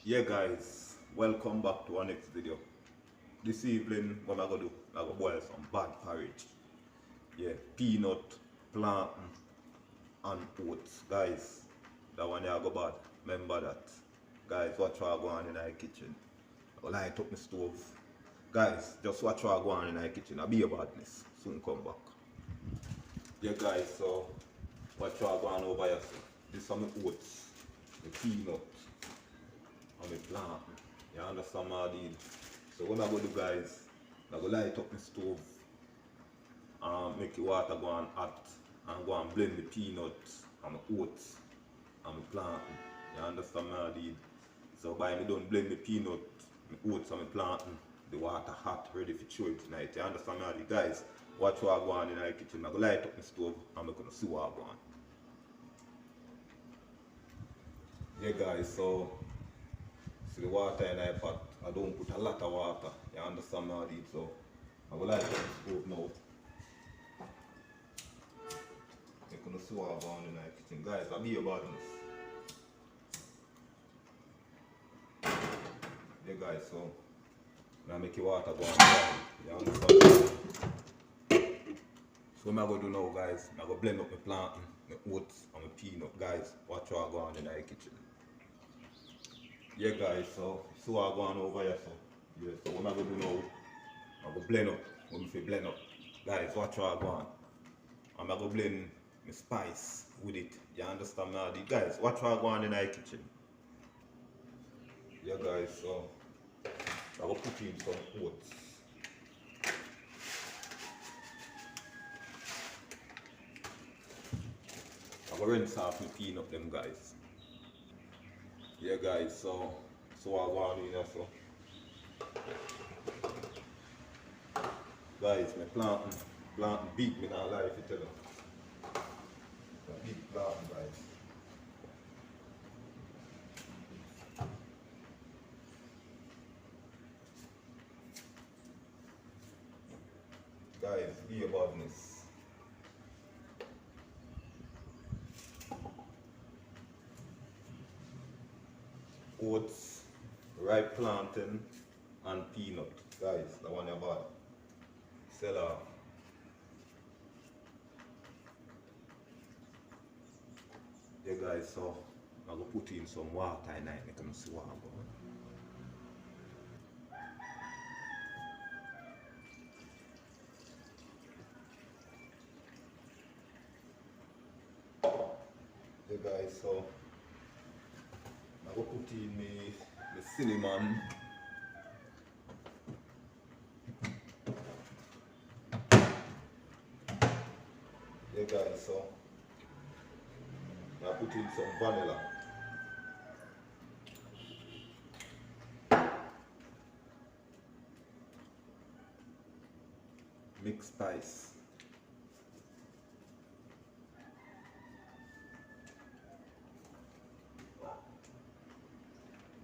Yeah guys, welcome back to our next video. This evening what I'm gonna do, I'm gonna boil some bad porridge. Yeah, peanut, plantain and oats. Guys, that one there go bad. Remember that. Guys, watch what I go on in our kitchen. I will light up my stove. Guys, just watch what I go on in our kitchen. I'll be a badness. Soon come back. Yeah guys, so watch what I go on over here. So. This is my oats, the peanut. And my plant. You understand my deal? So what I go do guys, I go light up my stove and make the water go on hot and go and blend the peanuts and my oats and my plantain. You understand my deal? So by me done blend the peanut, my oats and my plantain, the water hot, ready for chew it tonight. You understand my deal? Guys, watch what I go on in the kitchen. I go light up my stove and I'm gonna see what I go on. Yeah guys, so see the water in the pot, I don't put a lot of water, you understand me how it is, so I will light up the stove now. You can see what I'm going in the kitchen. Guys, I'll be about this. Yeah guys, so now make the water go on down, you understand? So what I'm going to do now guys, I'm going to blend up my plantain, my oats and my peanut. Guys, watch what I go on in the kitchen. Yeah guys, so see what I go on over here, so yeah, so what I'm going to do now, I'm going to blend up, when I blend up, guys, watch what I go on. I'm going to blend my spice with it, you understand me? Guys, watch what I go on in the kitchen. Yeah guys, so I'm going to put in some oats. I'm going to rinse off my peanut them guys. Yeah guys, so I go on in here, so guys, my plantain beat me now life, you tell them. A big plantain guys. Guys, be about this. Oats, ripe plantain and peanut. Guys, the one you bought. Sell off. Yeah guys, so I'm gonna put in some water in it, you can see what I'm going. Yeah guys, so I'm gonna put in my cinnamon. Yeah guys, so I put in some vanilla. Mixed spice.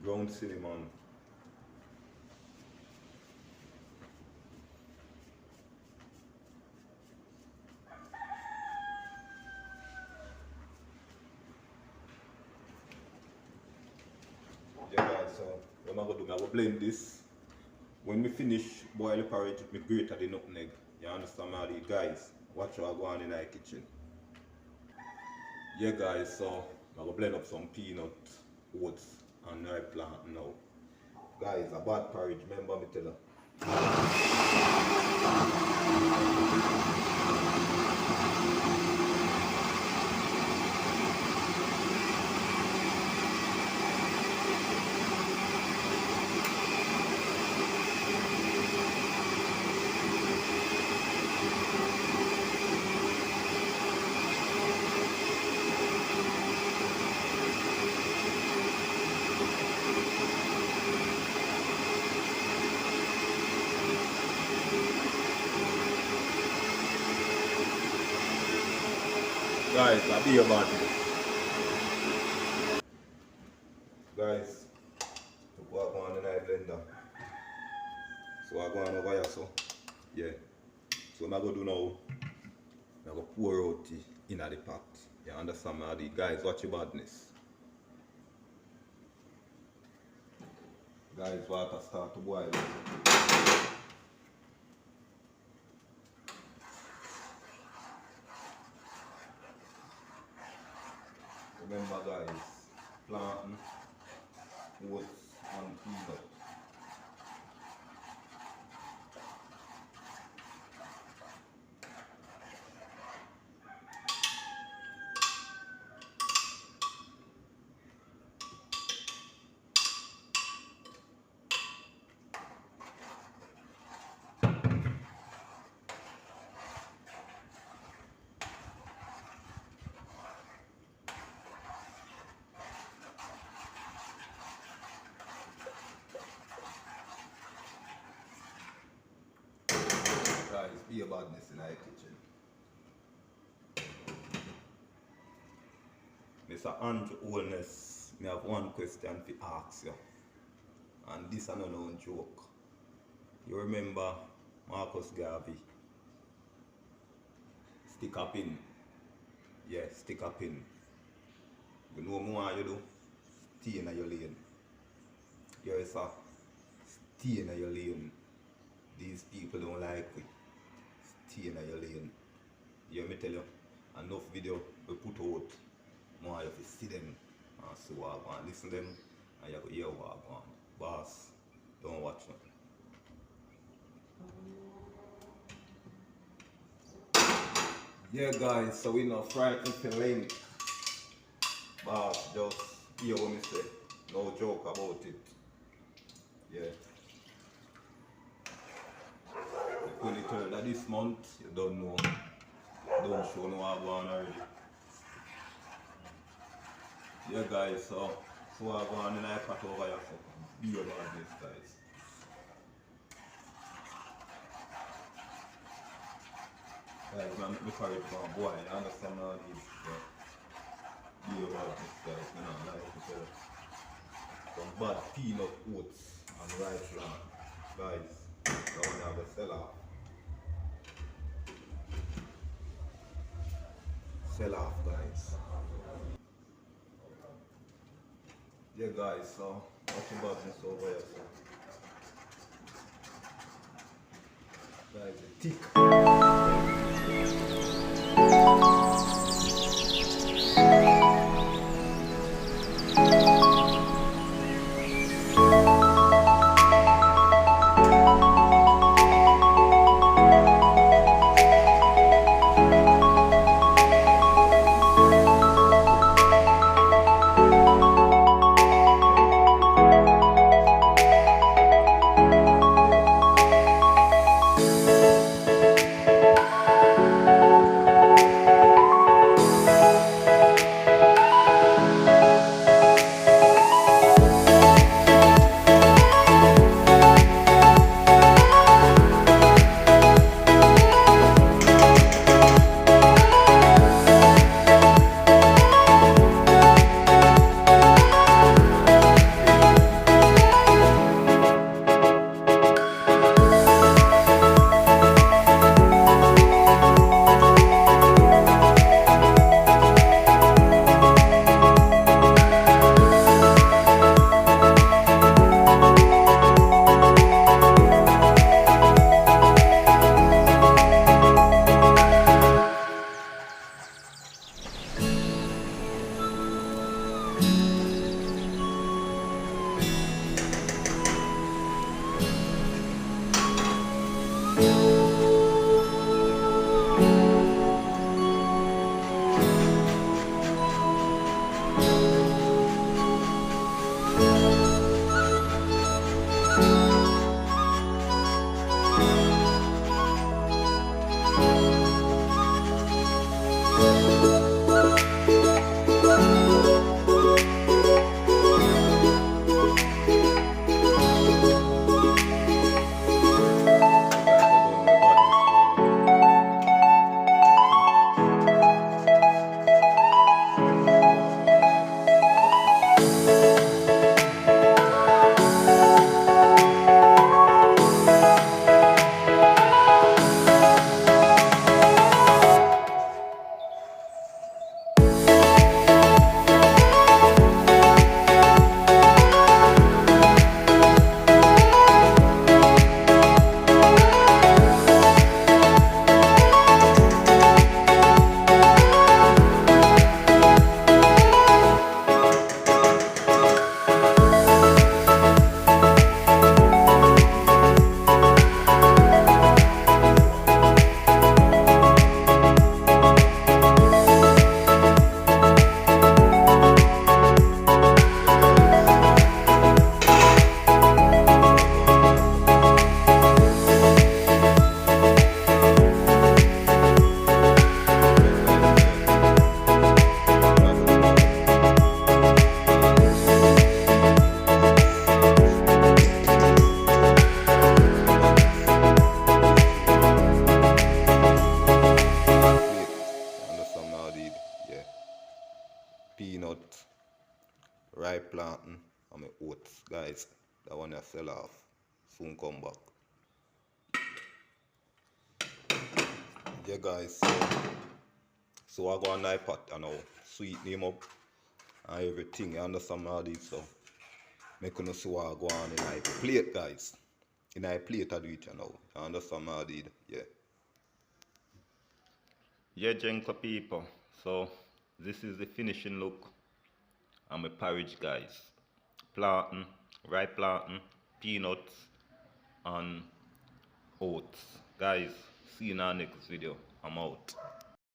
Ground cinnamon. Yeah guys, so what I'm gonna do, I'm gonna blend this. When we finish boil the porridge, we grate the nutmeg. You understand me? Guys, watch what I go on in the kitchen. Yeah guys, so I'm gonna blend up some peanut, oats and ripe plantain now. Guys, a bad porridge, remember me tell you. Guys, I'll be about it. Guys, what go on in the blender. So I go on over here, so yeah. So what I'm gonna do now, I'm gonna pour out it in the pot. You understand me? Guys, watch your badness. Guys, water start to boil. Remember guys, planting, oats and peanut. Guys, be a badness in our kitchen. Mr. Andrew Holness, I have one question to ask you. And this is not no joke. You remember Marcus Garvey? Stick a pin. Yeah, stick a pin. You know more you do? Stay in your lane. Yes, sir. Stay in your lane. These people don't like it. Stay in your lane. You hear me tell you? Enough video we put out. More you have to see them and see what I want. Listen to them and you have to hear what I want. Boss, don't watch nothing. Yeah guys, so we not frightened for link. Boss, just hear what me say. No joke about it. Yeah. The 23rd of this month, you don't know. Don't show no what I want already. Yeah guys, so I go on in I pat over here, so be about this guys. Guys, man, make me carry it for a boy, I understand all these, be about this guys, you know, like to tell some bad peanut oats and rice flour. Guys, I want to have a sell off. Sell off guys. Yeah guys, so watch about this over here, so guys, the thick. rye plantain and my oats. Guys, that one I sell off. Soon come back. Yeah guys, so I go on my pot and now sweeten him up and everything. You understand all this, so make you see what I go on in my plate, guys. In my plate I do it, you know. You understand what I did? Yeah. Yeah, gentle people. So this is the finishing look on my porridge, guys. Plantain, rye plantain, peanuts, and oats. Guys, see you in our next video. I'm out.